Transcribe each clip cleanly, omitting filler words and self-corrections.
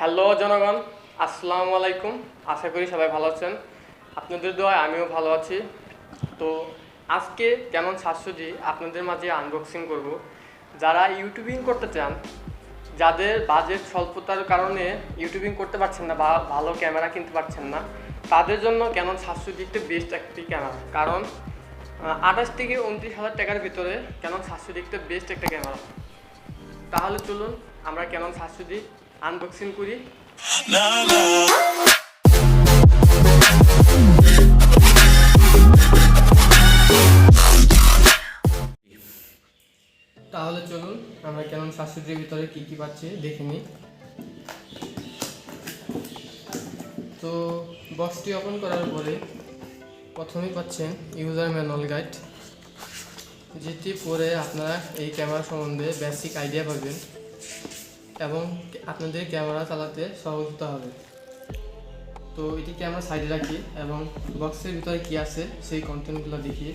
Hello জনগণ, আসসালামু আলাইকুম। আশা করি সবাই ভালো আছেন। আপনাদের দোয়ায় আমিও ভালো আছি। তো আজকে ক্যানন 700D আপনাদের মাঝে আনবক্সিং করব। যারা ইউটিউবিং করতে চান, যাদের বাজেট স্বল্পতার কারণে ইউটিউবিং করতে পারছেন না বা ভালো ক্যামেরা কিনতে পারছেন না, তাদের জন্য ক্যানন 700D একটা বেস্ট একটি ক্যামেরা। কারণ 28 থেকে 29,000 টাকার ভিতরে ক্যানন 700D একটা বেস্ট একটা ক্যামেরা। তাহলে চলুন আমরা ক্যানন 700D আনবক্সিং করি। তাহলে চলুন আমরা ক্যানন 700D ভিতরে কি কি পাচ্ছি দেখে নিই। তো বক্সটি ওপেন করার পরে প্রথমেই পাচ্ছেন ইউজার ম্যানুয়াল গাইড, যেটি পরে আপনারা এই ক্যামেরা সম্বন্ধে বেসিক আইডিয়া পাবেন এবং আপনাদের ক্যামেরা চালাতে সহজতা হবে। তো এটিকে আমরা সাইডে রাখি এবং বক্সের ভিতরে কি আছে সেই কন্টেন্টগুলো দেখি।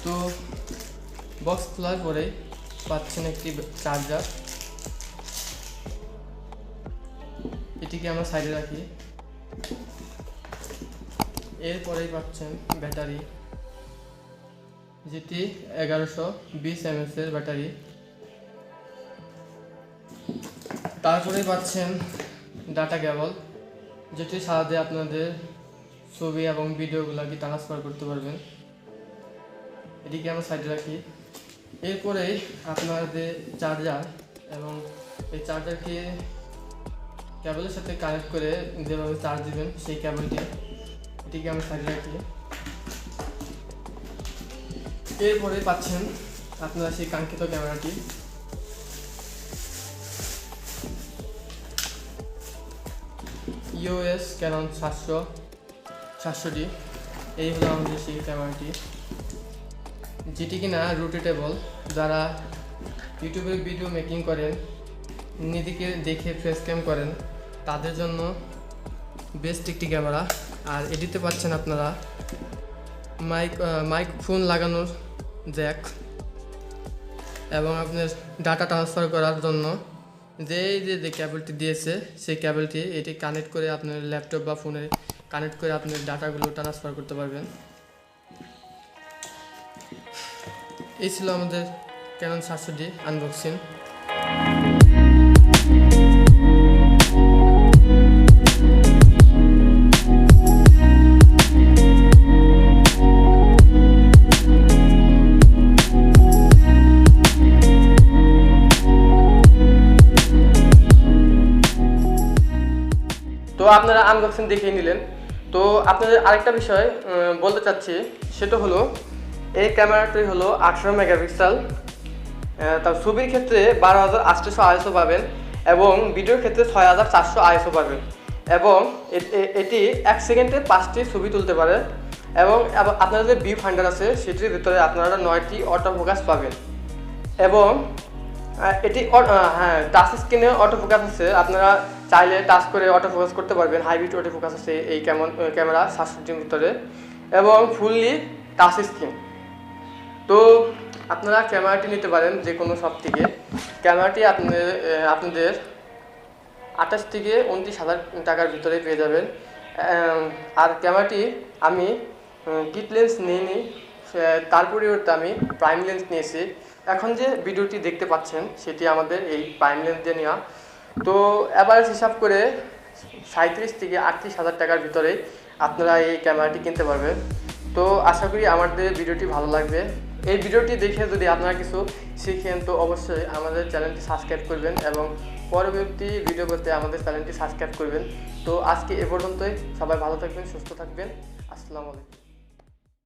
তো বক্স খোলার পরে পাচ্ছেন একটি চার্জার, এটিকে আমরা সাইডে রাখি। এরপরেই পাচ্ছেন ব্যাটারি, যেটি 1120 mAh এর ব্যাটারি। তারপরে পাচ্ছেন ডাটা কেবল, যেটি সাহায্যে আপনাদের ছবি এবং ভিডিওগুলোকে ট্রান্সফার করতে পারবেন। এটিকে আমরা সাইডে রাখি। এরপরে আপনাদের চার্জার, এবং এই চার্জারকে কেবলের সাথে কানেক্ট করে যেভাবে চার্জ দিবেন সেই কেবলটি, এটিকে আমরা সাইডে রাখি। এরপরে পাচ্ছেন আপনারা সেই কাঙ্ক্ষিত ক্যামেরাটি। ইউএস ক্যানন 700D, এই হলো আমাদের সেই ক্যামেরাটি, যেটি কিনা রোটেটেবল। যারা ইউটিউবে ভিডিও মেকিং করেন, নিজেকে দেখে ফেস ক্যাম করেন, তাদের জন্য বেস্ট একটি ক্যামেরা। আর এটিতে পাচ্ছেন আপনারা মাইক্রোফোন লাগানোর জ্যাক, এবং আপনার ডাটা ট্রান্সফার করার জন্য যে কেবলটি দিয়েছে সেই কেবলটি এটি কানেক্ট করে আপনার ল্যাপটপ বা ফোনে কানেক্ট করে আপনার ডাটাগুলো ট্রান্সফার করতে পারবেন। এই ছিল আমাদের ক্যানন 700D আনবক্সিং। তো আপনারা আনবক্সিং দেখে নিলেন। তো আপনাদের আরেকটা বিষয় বলতে চাচ্ছি, সেটা হলো এই ক্যামেরাটি হলো 18 মেগাপিক্সেল। তার ছবির ক্ষেত্রে 12,800 ISO পাবেন এবং ভিডিওর ক্ষেত্রে 6,400 ISO পাবেন, এবং এটি 1 সেকেন্ডে 5টি ছবি তুলতে পারে। এবং আপনাদের যে ভিউ ফাইন্ডার আছে সেটির ভিতরে আপনারা 9টি অটো ফোকাস পাবেন, এবং এটি টাচ স্ক্রিনে অটো ফোকাস আছে। আপনারা চাইলে টাচ করে অটো ফোকাস করতে পারবেন। হাইব্রিড অটো ফোকাস আছে এই ক্যামেরা 700Dর ভিতরে, এবং ফুললি টাচ স্ক্রিন। তো আপনারা ক্যামেরাটি নিতে পারেন যে কোনো শপ থেকে। ক্যামেরাটি আপনাদের 28 থেকে 29,000 টাকার ভিতরে পেয়ে যাবেন। আর ক্যামেরাটি আমি কিট লেন্স নিইনি, তার পরিবর্তে আমি প্রাইম লেন্স নিয়েছি। এখন যে ভিডিওটি দেখতে পাচ্ছেন সেটি আমাদের এই প্রাইম লেন্স দিয়ে নেওয়া। তো অ্যাভারেজ হিসাব করে 37 থেকে 38,000 টাকার ভিতরে আপনারা এই ক্যামেরাটি কিনতে পারবেন। তো আশা করি আমাদের ভিডিওটি ভালো লাগবে। এই ভিডিওটি দেখে যদি আপনারা কিছু শিখেন, তো অবশ্যই আমাদের চ্যানেলটি সাবস্ক্রাইব করবেন এবং পরবর্তী ভিডিও পেতে আমাদের চ্যানেলটি সাবস্ক্রাইব করবেন। তো আজকে এ পর্যন্তই। সবাই ভালো থাকবেন, সুস্থ থাকবেন। আসসালামু আলাইকুম।